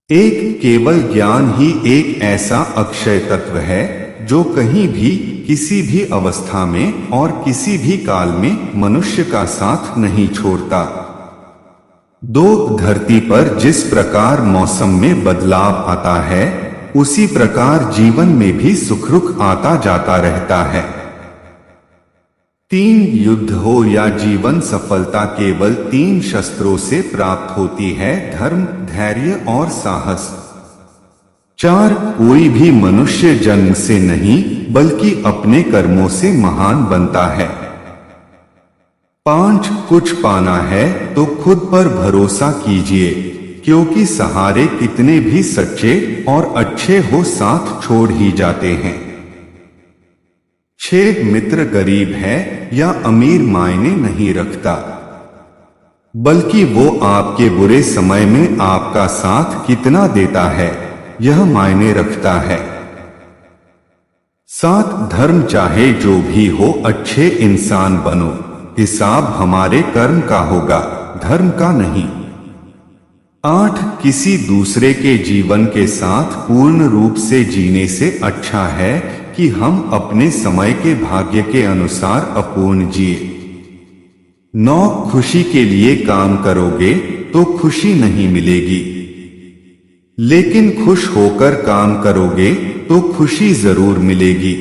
एक केवल ज्ञान ही एक ऐसा अक्षय तत्व है जो कहीं भी किसी भी अवस्था में और किसी भी काल में मनुष्य का साथ नहीं छोड़ता। दो धरती पर जिस प्रकार मौसम में बदलाव आता है उसी प्रकार जीवन में भी सुख रुख आता जाता रहता है। तीन युद्ध हो या जीवन सफलता केवल तीन शस्त्रों से प्राप्त होती है, धर्म, धैर्य और साहस। चार, कोई भी मनुष्य जन्म से नहीं बल्कि अपने कर्मों से महान बनता है। पांच, कुछ पाना है तो खुद पर भरोसा कीजिए, क्योंकि सहारे कितने भी सच्चे और अच्छे हो साथ छोड़ ही जाते हैं। छह, मित्र गरीब है या अमीर मायने नहीं रखता, बल्कि वो आपके बुरे समय में आपका साथ कितना देता है यह मायने रखता है। सात, धर्म चाहे जो भी हो अच्छे इंसान बनो, हिसाब हमारे कर्म का होगा, धर्म का नहीं। आठ, किसी दूसरे के जीवन के साथ पूर्ण रूप से जीने से अच्छा है कि हम अपने समय के भाग्य के अनुसार अपूर्ण जिए। नौ, खुशी के लिए काम करोगे तो खुशी नहीं मिलेगी, लेकिन खुश होकर काम करोगे तो खुशी जरूर मिलेगी।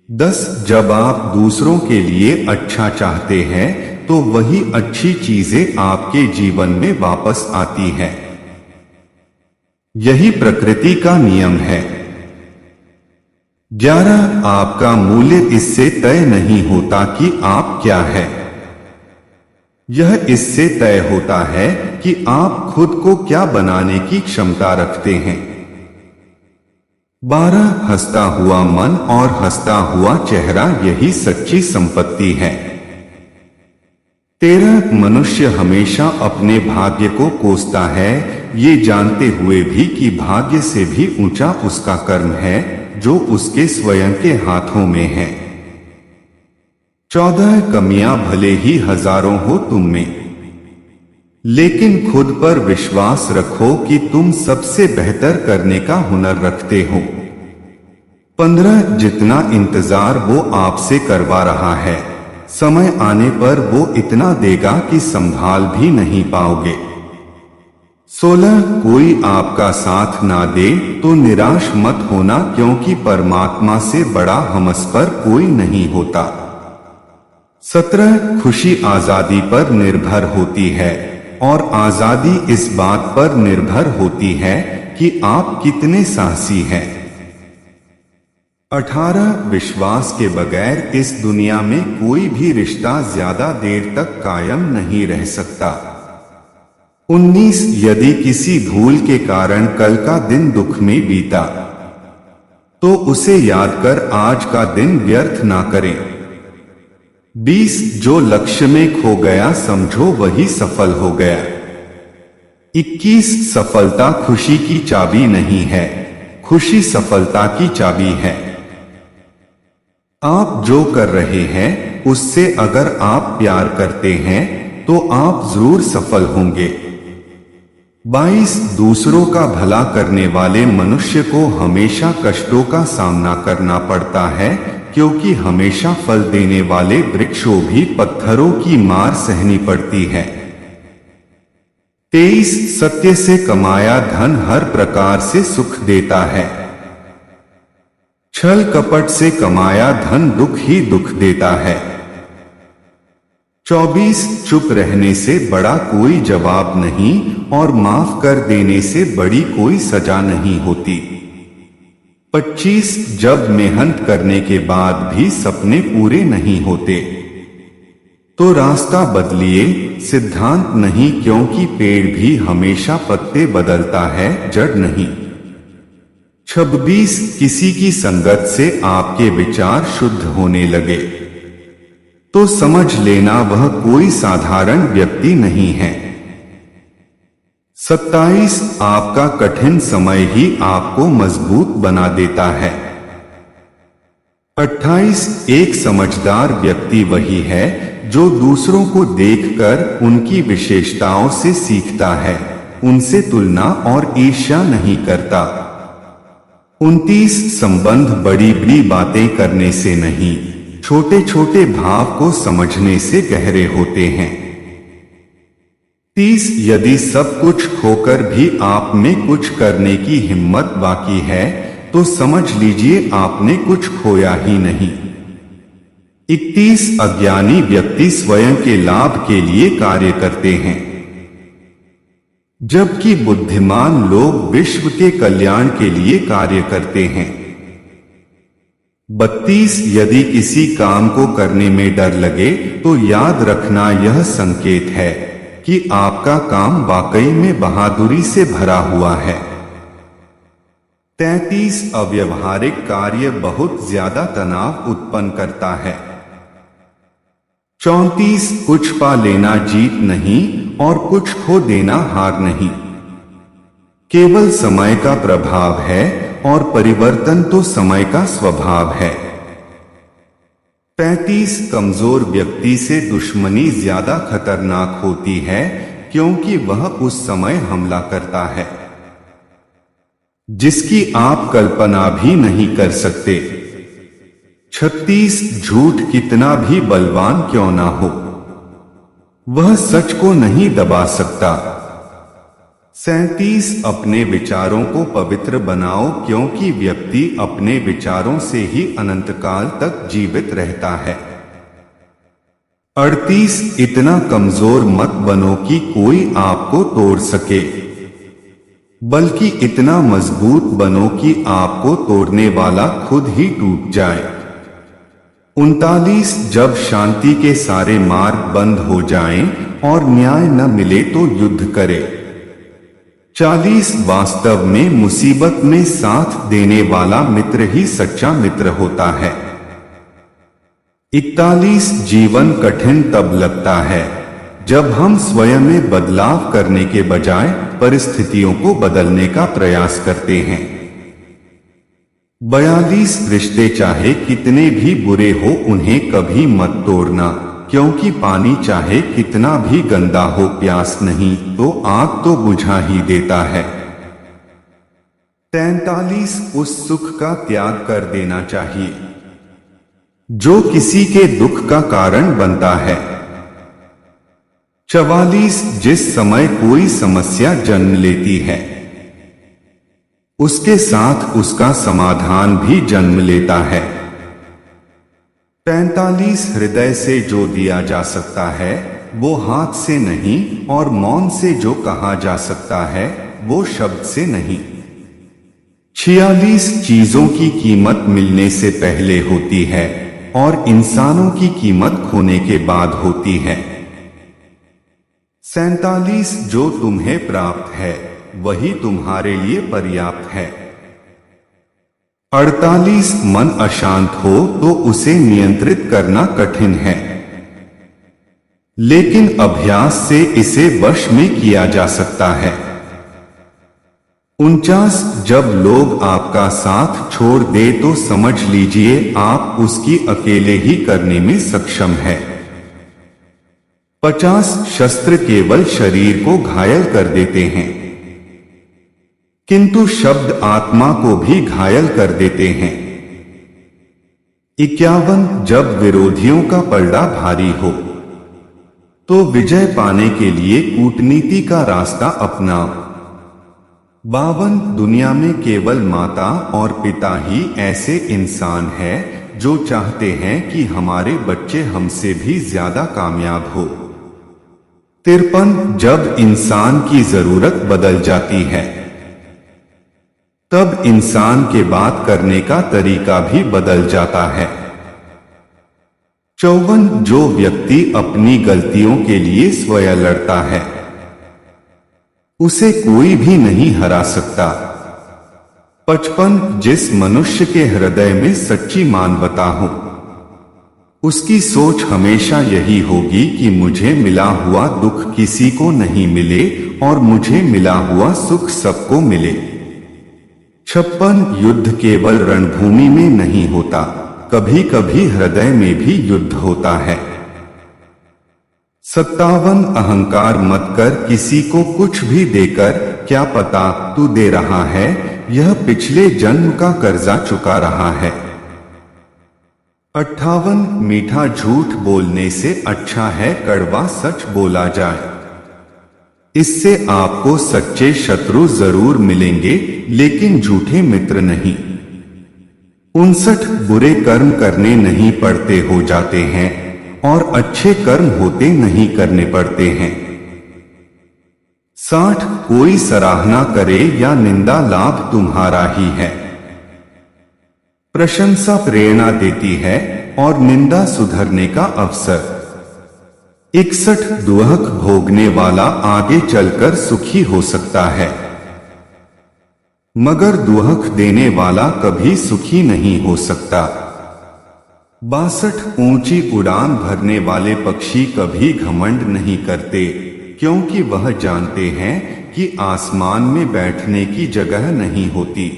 10, जब आप दूसरों के लिए अच्छा चाहते हैं तो वही अच्छी चीजें आपके जीवन में वापस आती है। यही प्रकृति का नियम है। 11, आपका मूल्य इससे तय नहीं होता कि आप क्या है, यह इससे तय होता है कि आप खुद को क्या बनाने की क्षमता रखते हैं। 12, हंसता हुआ मन और हंसता हुआ चेहरा यही सच्ची संपत्ति है। 13, मनुष्य हमेशा अपने भाग्य को कोसता है, ये जानते हुए भी कि भाग्य से भी ऊंचा उसका कर्म है जो उसके स्वयं के हाथों में है। 14, कमियां भले ही हजारों हो तुम में, लेकिन खुद पर विश्वास रखो कि तुम सबसे बेहतर करने का हुनर रखते हो। 15, जितना इंतजार वो आपसे करवा रहा है, समय आने पर वो इतना देगा कि संभाल भी नहीं पाओगे। 16, कोई आपका साथ ना दे तो निराश मत होना, क्योंकि परमात्मा से बड़ा हमसफर कोई नहीं होता। 17, खुशी आजादी पर निर्भर होती है और आजादी इस बात पर निर्भर होती है कि आप कितने साहसी हैं। 18, विश्वास के बगैर इस दुनिया में कोई भी रिश्ता ज्यादा देर तक कायम नहीं रह सकता। 19, यदि किसी भूल के कारण कल का दिन दुख में बीता तो उसे याद कर आज का दिन व्यर्थ ना करें। 20, जो लक्ष्य में खो गया समझो वही सफल हो गया। 21, सफलता खुशी की चाबी नहीं है, खुशी सफलता की चाबी है। आप जो कर रहे हैं उससे अगर आप प्यार करते हैं तो आप जरूर सफल होंगे। 22, दूसरों का भला करने वाले मनुष्य को हमेशा कष्टों का सामना करना पड़ता है, क्योंकि हमेशा फल देने वाले वृक्षों भी पत्थरों की मार सहनी पड़ती है। 23, सत्य से कमाया धन हर प्रकार से सुख देता है, छल कपट से कमाया धन दुख ही दुख देता है। 24, चुप रहने से बड़ा कोई जवाब नहीं और माफ कर देने से बड़ी कोई सजा नहीं होती। 25, जब मेहनत करने के बाद भी सपने पूरे नहीं होते तो रास्ता बदलिए, सिद्धांत नहीं, क्योंकि पेड़ भी हमेशा पत्ते बदलता है, जड़ नहीं। 26, किसी की संगत से आपके विचार शुद्ध होने लगे तो समझ लेना वह कोई साधारण व्यक्ति नहीं है। 27, आपका कठिन समय ही आपको मजबूत बना देता है। 28, एक समझदार व्यक्ति वही है जो दूसरों को देखकर उनकी विशेषताओं से सीखता है, उनसे तुलना और ईर्ष्या नहीं करता। 29 संबंध बड़ी बड़ी बातें करने से नहीं, छोटे छोटे भाव को समझने से गहरे होते हैं। 30 यदि सब कुछ खोकर भी आप में कुछ करने की हिम्मत बाकी है तो समझ लीजिए आपने कुछ खोया ही नहीं। 31 अज्ञानी व्यक्ति स्वयं के लाभ के लिए कार्य करते हैं, जबकि बुद्धिमान लोग विश्व के कल्याण के लिए कार्य करते हैं। 32 यदि किसी काम को करने में डर लगे तो याद रखना यह संकेत है कि आपका काम वाकई में बहादुरी से भरा हुआ है। 33 अव्यवहारिक कार्य बहुत ज्यादा तनाव उत्पन्न करता है। 34 कुछ पा लेना जीत नहीं और कुछ खो देना हार नहीं, केवल समय का प्रभाव है और परिवर्तन तो समय का स्वभाव है। 35 कमजोर व्यक्ति से दुश्मनी ज्यादा खतरनाक होती है क्योंकि वह उस समय हमला करता है जिसकी आप कल्पना भी नहीं कर सकते। 36 झूठ कितना भी बलवान क्यों ना हो, वह सच को नहीं दबा सकता। 37 अपने विचारों को पवित्र बनाओ क्योंकि व्यक्ति अपने विचारों से ही अनंत काल तक जीवित रहता है। 38 इतना कमजोर मत बनो कि कोई आपको तोड़ सके, बल्कि इतना मजबूत बनो कि आपको तोड़ने वाला खुद ही टूट जाए। 39 जब शांति के सारे मार्ग बंद हो जाएं और न्याय न मिले तो युद्ध करे। 40 वास्तव में मुसीबत में साथ देने वाला मित्र ही सच्चा मित्र होता है। 41 जीवन कठिन तब लगता है जब हम स्वयं में बदलाव करने के बजाय परिस्थितियों को बदलने का प्रयास करते हैं। 42 रिश्ते चाहे कितने भी बुरे हो उन्हें कभी मत तोड़ना क्योंकि पानी चाहे कितना भी गंदा हो प्यास नहीं तो आग तो बुझा ही देता है। 43 उस सुख का त्याग कर देना चाहिए जो किसी के दुख का कारण बनता है। 44 जिस समय कोई समस्या जन्म लेती है उसके साथ उसका समाधान भी जन्म लेता है। 45 हृदय से जो दिया जा सकता है वो हाथ से नहीं और मौन से जो कहा जा सकता है वो शब्द से नहीं। 46 चीजों की कीमत मिलने से पहले होती है और इंसानों की कीमत खोने के बाद होती है। 47 जो तुम्हें प्राप्त है वही तुम्हारे लिए पर्याप्त है। 48 मन अशांत हो तो उसे नियंत्रित करना कठिन है, लेकिन अभ्यास से इसे वश में किया जा सकता है। 49 जब लोग आपका साथ छोड़ दे तो समझ लीजिए आप उसकी अकेले ही करने में सक्षम है। 50 शस्त्र केवल शरीर को घायल कर देते हैं किंतु शब्द आत्मा को भी घायल कर देते हैं। 51 जब विरोधियों का पलड़ा भारी हो तो विजय पाने के लिए कूटनीति का रास्ता अपनाओ। 52 दुनिया में केवल माता और पिता ही ऐसे इंसान हैं जो चाहते हैं कि हमारे बच्चे हमसे भी ज्यादा कामयाब हो। 53 जब इंसान की जरूरत बदल जाती है तब इंसान के बात करने का तरीका भी बदल जाता है। 54 जो व्यक्ति अपनी गलतियों के लिए स्वयं लड़ता है उसे कोई भी नहीं हरा सकता। 55 जिस मनुष्य के हृदय में सच्ची मानवता हो उसकी सोच हमेशा यही होगी कि मुझे मिला हुआ दुख किसी को नहीं मिले और मुझे मिला हुआ सुख सबको मिले। 56 युद्ध केवल रणभूमि में नहीं होता, कभी कभी हृदय में भी युद्ध होता है। 57 अहंकार मत कर किसी को कुछ भी देकर, क्या पता तू दे रहा है यह पिछले जन्म का कर्जा चुका रहा है। 58 मीठा झूठ बोलने से अच्छा है कड़वा सच बोला जाए। इससे आपको सच्चे शत्रु जरूर मिलेंगे लेकिन झूठे मित्र नहीं। 59 बुरे कर्म करने नहीं पड़ते हो जाते हैं और अच्छे कर्म होते नहीं करने पड़ते हैं। 60 कोई सराहना करे या निंदा लाभ तुम्हारा ही है। प्रशंसा प्रेरणा देती है और निंदा सुधरने का अवसर। 61 दुहक भोगने वाला आगे चलकर सुखी हो सकता है, मगर दुहक देने वाला कभी सुखी नहीं हो सकता। 62 ऊंची उड़ान भरने वाले पक्षी कभी घमंड नहीं करते, क्योंकि वह जानते हैं कि आसमान में बैठने की जगह नहीं होती।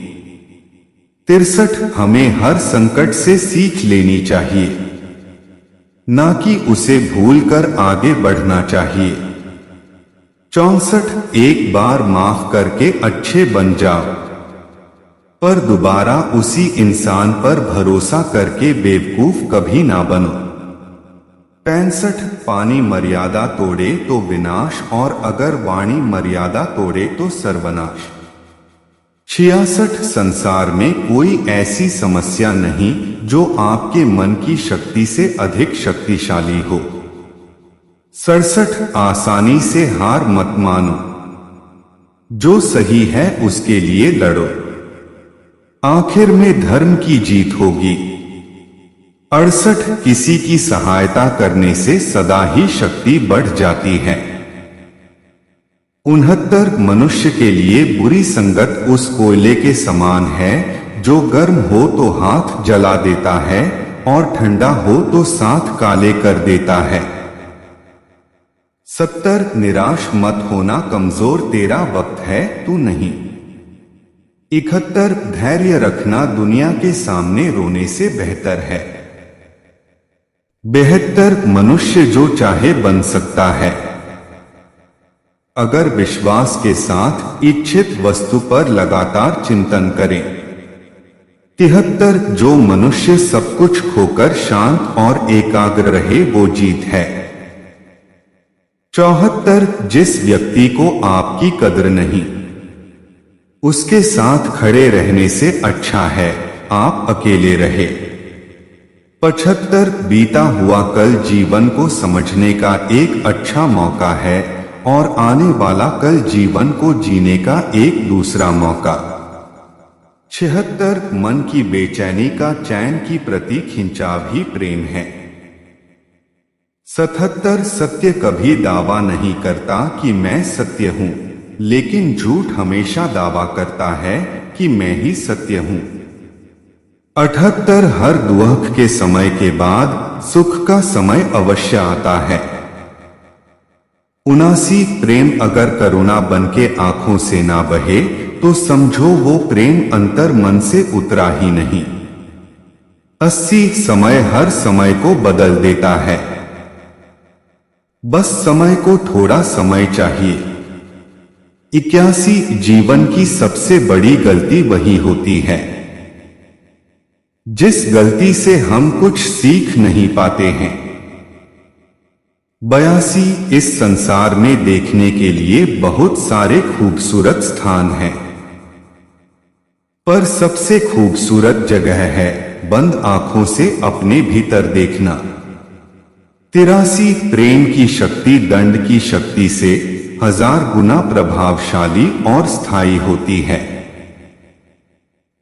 63 हमें हर संकट से सीख लेनी चाहिए, ना कि उसे भूलकर आगे बढ़ना चाहिए। 64 एक बार माफ करके अच्छे बन जाओ, पर दोबारा उसी इंसान पर भरोसा करके बेवकूफ कभी ना बनो। 65 पानी मर्यादा तोड़े तो विनाश और अगर वाणी मर्यादा तोड़े तो सर्वनाश। 66 संसार में कोई ऐसी समस्या नहीं जो आपके मन की शक्ति से अधिक शक्तिशाली हो। 67 आसानी से हार मत मानो, जो सही है उसके लिए लड़ो, आखिर में धर्म की जीत होगी। 68 किसी की सहायता करने से सदा ही शक्ति बढ़ जाती है। 69 मनुष्य के लिए बुरी संगत उस कोयले के समान है जो गर्म हो तो हाथ जला देता है और ठंडा हो तो साथ काले कर देता है। 70 निराश मत होना कमजोर तेरा वक्त है तू नहीं। 71 धैर्य रखना दुनिया के सामने रोने से बेहतर है। 72 मनुष्य जो चाहे बन सकता है, अगर विश्वास के साथ इच्छित वस्तु पर लगातार चिंतन करें। 73 जो मनुष्य सब कुछ खोकर शांत और एकाग्र रहे वो जीत है। 74 जिस व्यक्ति को आपकी कदर नहीं, उसके साथ खड़े रहने से अच्छा है आप अकेले रहे। 75 बीता हुआ कल जीवन को समझने का एक अच्छा मौका है और आने वाला कल जीवन को जीने का एक दूसरा मौका। 76 मन की बेचैनी का चैन की प्रति खिंचाव ही प्रेम है। 77 सत्य कभी दावा नहीं करता कि मैं सत्य हूं, लेकिन झूठ हमेशा दावा करता है कि मैं ही सत्य हूं। 78 हर दुख के समय के बाद सुख का समय अवश्य आता है। 79 प्रेम अगर करुणा बनके आंखों से ना बहे तो समझो वो प्रेम अंतर मन से उतरा ही नहीं। 80 समय हर समय को बदल देता है, बस समय को थोड़ा समय चाहिए। 81 जीवन की सबसे बड़ी गलती वही होती है जिस गलती से हम कुछ सीख नहीं पाते हैं। 82 इस संसार में देखने के लिए बहुत सारे खूबसूरत स्थान हैं, पर सबसे खूबसूरत जगह है बंद आंखों से अपने भीतर देखना। 83 प्रेम की शक्ति दंड की शक्ति से 1000 गुना प्रभावशाली और स्थायी होती है।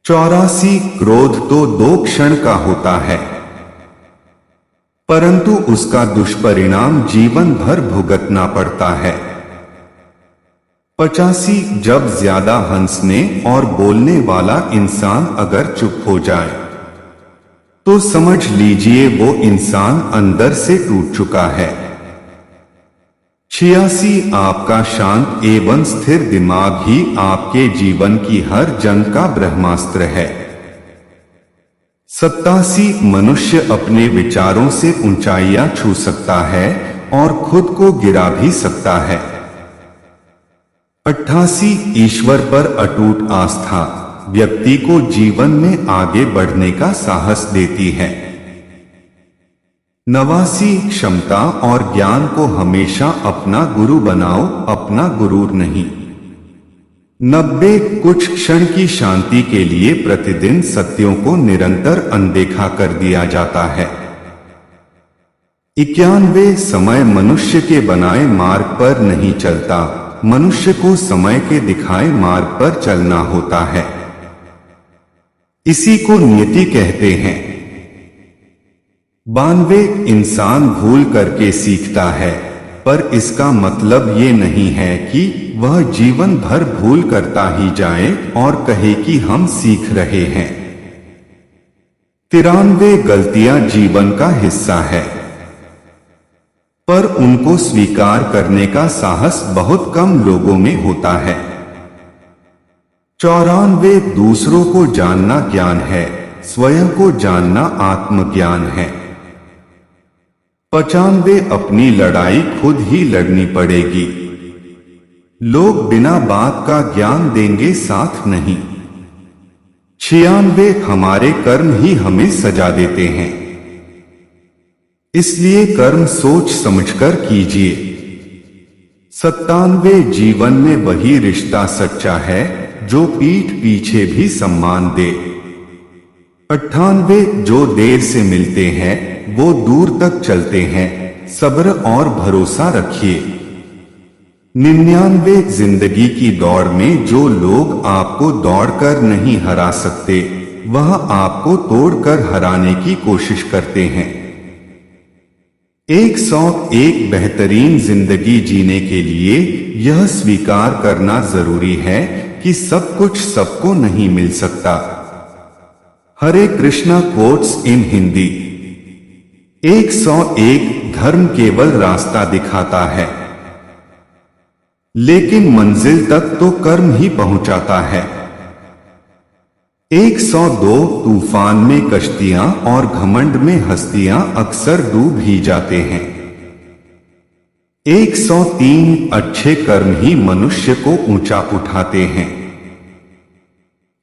84 क्रोध तो 2 क्षण का होता है, परंतु उसका दुष्परिणाम जीवन भर भुगतना पड़ता है। 85 जब ज्यादा हंसने और बोलने वाला इंसान अगर चुप हो जाए तो समझ लीजिए वो इंसान अंदर से टूट चुका है। 86 आपका शांत एवं स्थिर दिमाग ही आपके जीवन की हर जंग का ब्रह्मास्त्र है। 87 मनुष्य अपने विचारों से ऊंचाइयां छू सकता है और खुद को गिरा भी सकता है। 88 ईश्वर पर अटूट आस्था व्यक्ति को जीवन में आगे बढ़ने का साहस देती है। 89 क्षमता और ज्ञान को हमेशा अपना गुरु बनाओ, अपना गुरूर नहीं। 90 कुछ क्षण की शांति के लिए प्रतिदिन सत्यों को निरंतर अनदेखा कर दिया जाता है। 91 समय मनुष्य के बनाए मार्ग पर नहीं चलता, मनुष्य को समय के दिखाए मार्ग पर चलना होता है। इसी को नियति कहते हैं। 92 इंसान भूल करके सीखता है, पर इसका मतलब ये नहीं है कि वह जीवन भर भूल करता ही जाए और कहे कि हम सीख रहे हैं। 93 गलतियां जीवन का हिस्सा है, पर उनको स्वीकार करने का साहस बहुत कम लोगों में होता है। 94 दूसरों को जानना ज्ञान है, स्वयं को जानना आत्मज्ञान है। 95 अपनी लड़ाई खुद ही लड़नी पड़ेगी। लोग बिना बात का ज्ञान देंगे, साथ नहीं। 96 हमारे कर्म ही हमें सजा देते हैं, इसलिए कर्म सोच समझकर कीजिए। 97 जीवन में वही रिश्ता सच्चा है जो पीठ पीछे भी सम्मान दे। 98 जो देर से मिलते हैं वो दूर तक चलते हैं, सब्र और भरोसा रखिए। 99 जिंदगी की दौड़ में जो लोग आपको दौड़कर नहीं हरा सकते, वह आपको तोड़कर हराने की कोशिश करते हैं। 101 बेहतरीन जिंदगी जीने के लिए यह स्वीकार करना जरूरी है कि सब कुछ सबको नहीं मिल सकता। हरे कृष्णा कोट्स इन हिंदी। 101 धर्म केवल रास्ता दिखाता है, लेकिन मंजिल तक तो कर्म ही पहुंचाता है। 102 तूफान में कश्तियां और घमंड में हस्तियां अक्सर डूब ही जाते हैं। 103 अच्छे कर्म ही मनुष्य को ऊंचा उठाते हैं।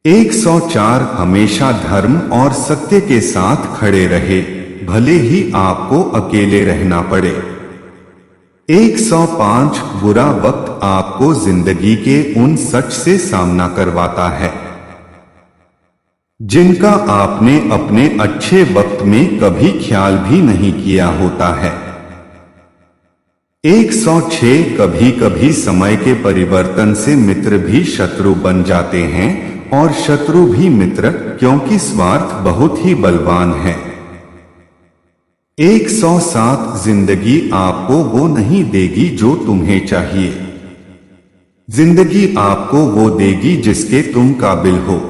104 हमेशा धर्म और सत्य के साथ खड़े रहे, भले ही आपको अकेले रहना पड़े। 105 बुरा वक्त आपको जिंदगी के उन सच से सामना करवाता है जिनका आपने अपने अच्छे वक्त में कभी ख्याल भी नहीं किया होता है। 106 कभी कभी समय के परिवर्तन से मित्र भी शत्रु बन जाते हैं और शत्रु भी मित्र, क्योंकि स्वार्थ बहुत ही बलवान है। 107 जिंदगी आपको वो नहीं देगी जो तुम्हें चाहिए, जिंदगी आपको वो देगी जिसके तुम काबिल हो।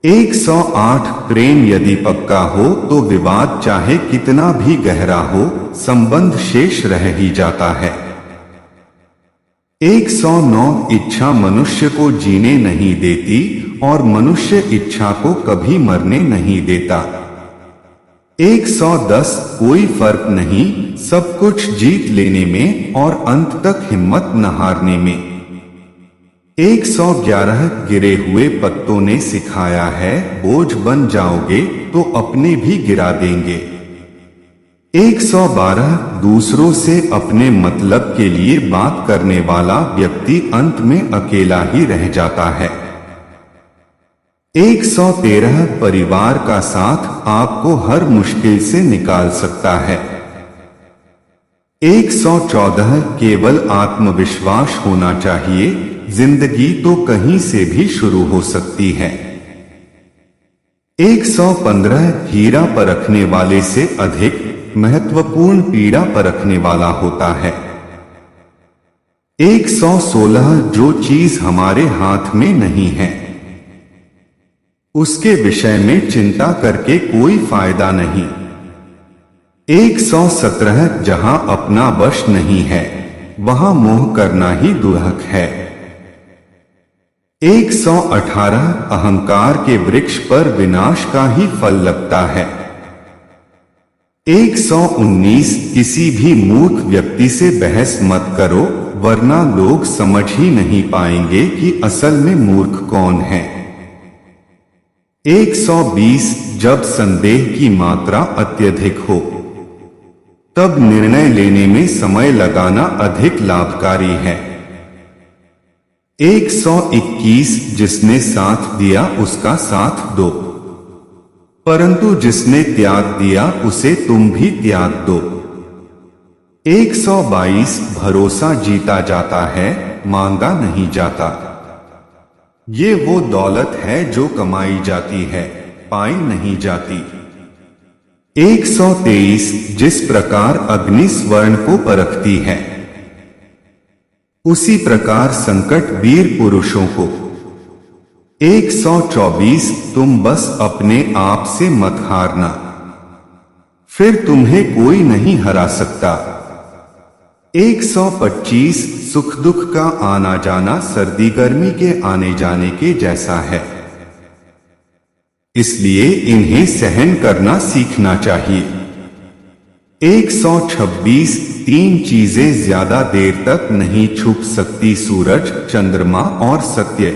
108 प्रेम यदि पक्का हो तो विवाद चाहे कितना भी गहरा हो, संबंध शेष रह ही जाता है। 109 इच्छा मनुष्य को जीने नहीं देती और मनुष्य इच्छा को कभी मरने नहीं देता। 110 कोई फर्क नहीं सब कुछ जीत लेने में और अंत तक हिम्मत न हारने में। 111 गिरे हुए पत्तों ने सिखाया है, बोझ बन जाओगे तो अपने भी गिरा देंगे। 112 दूसरों से अपने मतलब के लिए बात करने वाला व्यक्ति अंत में अकेला ही रह जाता है। 113 परिवार का साथ आपको हर मुश्किल से निकाल सकता है। 114 केवल आत्मविश्वास होना चाहिए, जिंदगी तो कहीं से भी शुरू हो सकती है। 115 हीरा परखने वाले से अधिक महत्वपूर्ण पीड़ा परखने वाला होता है। 116 जो चीज हमारे हाथ में नहीं है उसके विषय में चिंता करके कोई फायदा नहीं। 117 जहां अपना वश नहीं है वहां मोह करना ही दुर्हक है। 118 अहंकार के वृक्ष पर विनाश का ही फल लगता है। 119 किसी भी मूर्ख व्यक्ति से बहस मत करो, वरना लोग समझ ही नहीं पाएंगे कि असल में मूर्ख कौन है। 120 जब संदेह की मात्रा अत्यधिक हो, तब निर्णय लेने में समय लगाना अधिक लाभकारी है। 121 जिसने साथ दिया उसका साथ दो, परंतु जिसने त्याग दिया उसे तुम भी त्याग दो। 122 भरोसा जीता जाता है, मांगा नहीं जाता। ये वो दौलत है जो कमाई जाती है, पाई नहीं जाती। 123 जिस प्रकार अग्नि स्वर्ण को परखती है, उसी प्रकार संकट वीर पुरुषों को। 124 तुम बस अपने आप से मत हारना, फिर तुम्हें कोई नहीं हरा सकता। 125 सुख दुख का आना जाना सर्दी गर्मी के आने जाने के जैसा है, इसलिए इन्हें सहन करना सीखना चाहिए। 126 तीन चीजें ज्यादा देर तक नहीं छुप सकती, सूरज, चंद्रमा और सत्य।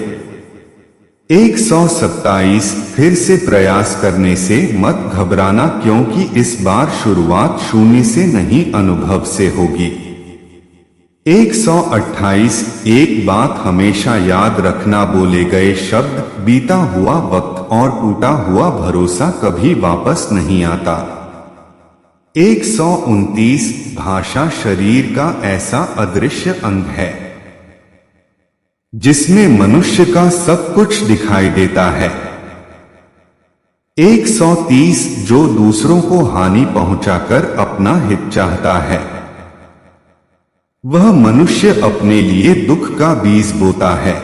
127 फिर से प्रयास करने से मत घबराना, क्योंकि इस बार शुरुआत शून्य से नहीं अनुभव से होगी। 128 एक बात हमेशा याद रखना, बोले गए शब्द, बीता हुआ वक्त और टूटा हुआ भरोसा कभी वापस नहीं आता। 129 भाषा शरीर का ऐसा अदृश्य अंग है जिसमें मनुष्य का सब कुछ दिखाई देता है। 130 जो दूसरों को हानि पहुंचाकर अपना हित चाहता है, वह मनुष्य अपने लिए दुख का बीज बोता है।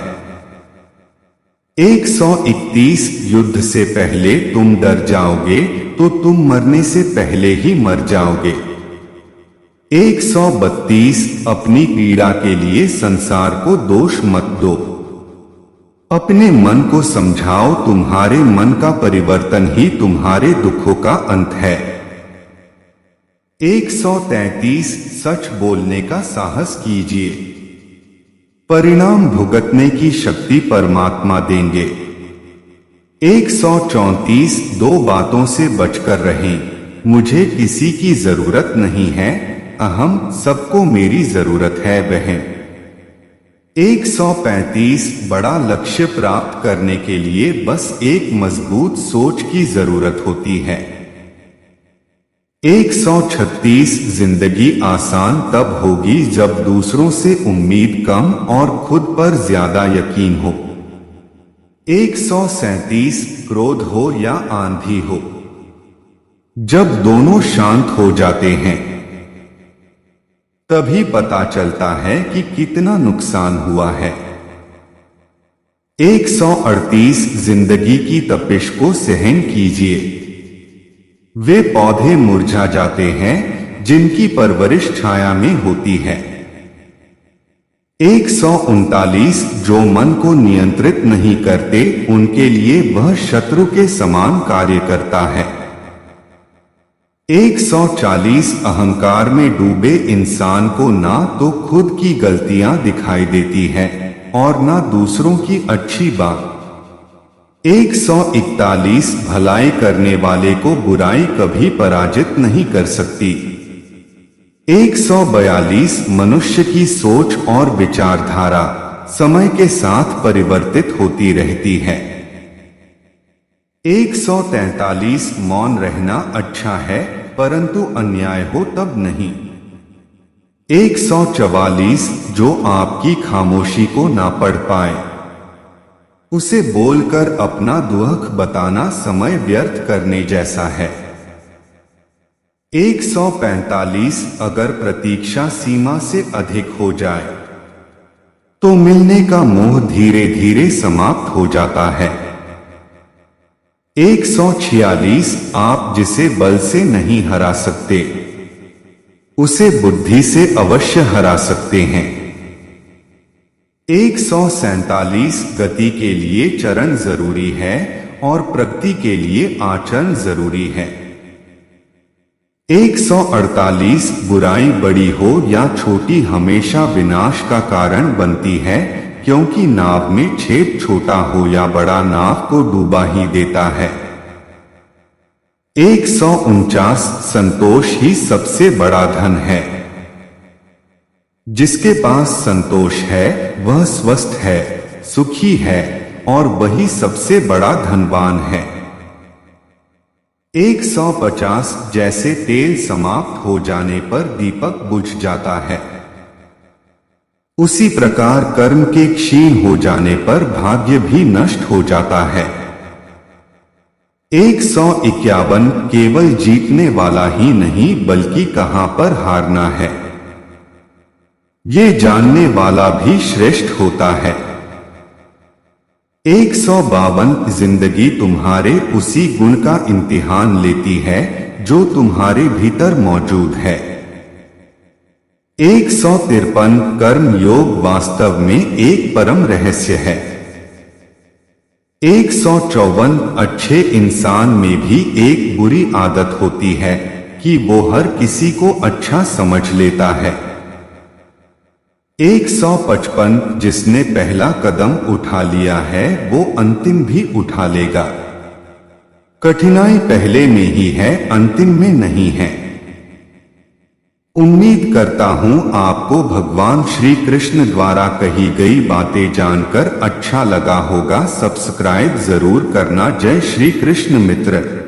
131 युद्ध से पहले तुम डर जाओगे तो तुम मरने से पहले ही मर जाओगे। 132 अपनी पीड़ा के लिए संसार को दोष मत दो, अपने मन को समझाओ, तुम्हारे मन का परिवर्तन ही तुम्हारे दुखों का अंत है। 133 सच बोलने का साहस कीजिए, परिणाम भुगतने की शक्ति परमात्मा देंगे। 134 दो बातों से बचकर रहें, मुझे किसी की जरूरत नहीं है, अहम, सबको मेरी जरूरत है बहन। 135 बड़ा लक्ष्य प्राप्त करने के लिए बस एक मजबूत सोच की जरूरत होती है। 136 जिंदगी आसान तब होगी जब दूसरों से उम्मीद कम और खुद पर ज्यादा यकीन हो। 137 क्रोध हो या आंधी हो, जब दोनों शांत हो जाते हैं तभी पता चलता है कि कितना नुकसान हुआ है। 138 जिंदगी की तपिश को सहन कीजिए, वे पौधे मुरझा जाते हैं जिनकी परवरिश छाया में होती है। 139 जो मन को नियंत्रित नहीं करते उनके लिए वह शत्रु के समान कार्य करता है। 140 अहंकार में डूबे इंसान को ना तो खुद की गलतियां दिखाई देती है और ना दूसरों की अच्छी बात। 141 भलाई करने वाले को बुराई कभी पराजित नहीं कर सकती। 142 मनुष्य की सोच और विचारधारा समय के साथ परिवर्तित होती रहती है। 143 मौन रहना अच्छा है, परंतु अन्याय हो तब नहीं। 144 जो आपकी खामोशी को ना पढ़ पाए उसे बोलकर अपना दुख बताना समय व्यर्थ करने जैसा है। 145 अगर प्रतीक्षा सीमा से अधिक हो जाए तो मिलने का मोह धीरे धीरे समाप्त हो जाता है। 146 आप जिसे बल से नहीं हरा सकते उसे बुद्धि से अवश्य हरा सकते हैं। 147 गति के लिए चरण जरूरी है और प्रगति के लिए आचरण जरूरी है। 148 बुराई बड़ी हो या छोटी हमेशा विनाश का कारण बनती है, क्योंकि नाव में छेद छोटा हो या बड़ा नाव को डूबा ही देता है। 149 संतोष ही सबसे बड़ा धन है। जिसके पास संतोष है वह स्वस्थ है, सुखी है और वही सबसे बड़ा धनवान है। 150 जैसे तेल समाप्त हो जाने पर दीपक बुझ जाता है, उसी प्रकार कर्म के क्षीण हो जाने पर भाग्य भी नष्ट हो जाता है। 151 केवल जीतने वाला ही नहीं बल्कि कहां पर हारना है, ये जानने वाला भी श्रेष्ठ होता है। 152 जिंदगी तुम्हारे उसी गुण का इम्तिहान लेती है जो तुम्हारे भीतर मौजूद है। 153 कर्म योग वास्तव में एक परम रहस्य है। 154 अच्छे इंसान में भी एक बुरी आदत होती है कि वो हर किसी को अच्छा समझ लेता है। 155 जिसने पहला कदम उठा लिया है वो अंतिम भी उठा लेगा। कठिनाई पहले में ही है, अंतिम में नहीं है। उम्मीद करता हूं आपको भगवान श्री कृष्ण द्वारा कही गई बातें जानकर अच्छा लगा होगा। सब्सक्राइब जरूर करना। जय श्री कृष्ण मित्र।